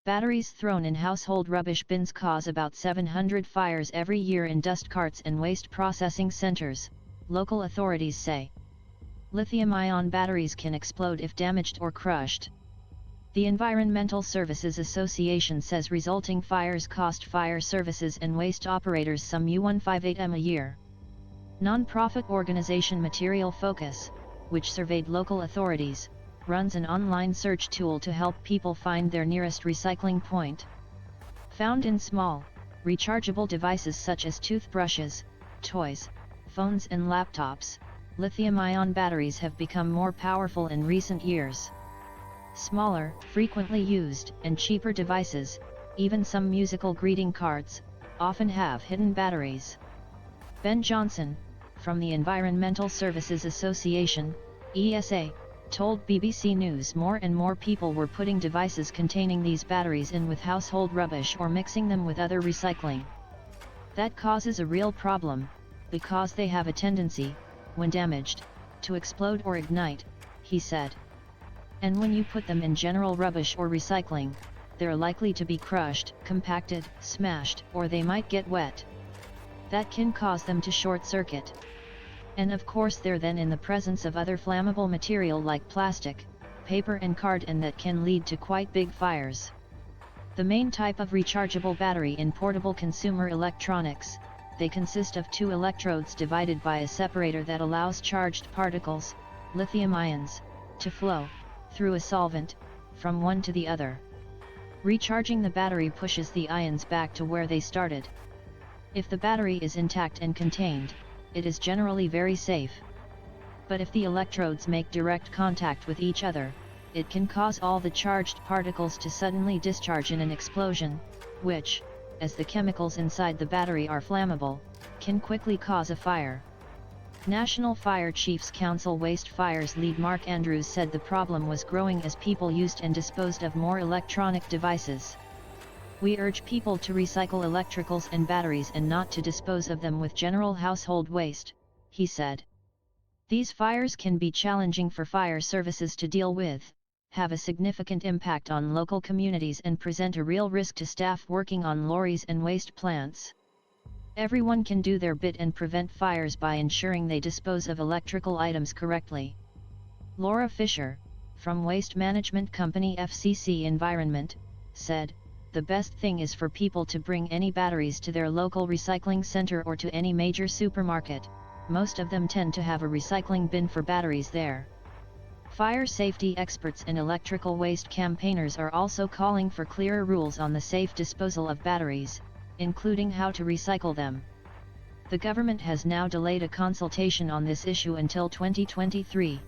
Batteries thrown in household rubbish bins cause about 700 fires every year in dust carts and waste processing centers, local authorities say. Lithium-ion batteries can explode if damaged or crushed. The Environmental Services Association says resulting fires cost fire services and waste operators some $158 a year. Non-profit organization Material Focus, which surveyed local authorities, runs an online search tool to help people find their nearest recycling point. Found in small, rechargeable devices such as toothbrushes, toys, phones and laptops, lithium-ion batteries have become more powerful in recent years. Smaller, frequently used, and cheaper devices, even some musical greeting cards, often have hidden batteries. Ben Johnson, from the Environmental Services Association, ESA, told BBC News more and more people were putting devices containing these batteries in with household rubbish or mixing them with other recycling. That causes a real problem, because they have a tendency, when damaged, to explode or ignite, he said. And when you put them in general rubbish or recycling, they're likely to be crushed, compacted, smashed, or they might get wet. That can cause them to short-circuit. And of course they're then in the presence of other flammable material like plastic, paper and card, and that can lead to quite big fires. The main type of rechargeable battery in portable consumer electronics, they consist of two electrodes divided by a separator that allows charged particles, lithium ions, to flow, through a solvent, from one to the other. Recharging the battery pushes the ions back to where they started. If the battery is intact and contained, it is generally very safe. But if the electrodes make direct contact with each other, it can cause all the charged particles to suddenly discharge in an explosion, which, as the chemicals inside the battery are flammable, can quickly cause a fire. National Fire Chiefs Council Waste Fires lead Mark Andrews said the problem was growing as people used and disposed of more electronic devices. We urge people to recycle electricals and batteries and not to dispose of them with general household waste, he said. These fires can be challenging for fire services to deal with, have a significant impact on local communities, and present a real risk to staff working on lorries and waste plants. Everyone can do their bit and prevent fires by ensuring they dispose of electrical items correctly. Laura Fisher, from waste management company FCC Environment, said, "The best thing is for people to bring any batteries to their local recycling center or to any major supermarket. Most of them tend to have a recycling bin for batteries there." Fire safety experts and electrical waste campaigners are also calling for clearer rules on the safe disposal of batteries, including how to recycle them. The government has now delayed a consultation on this issue until 2023.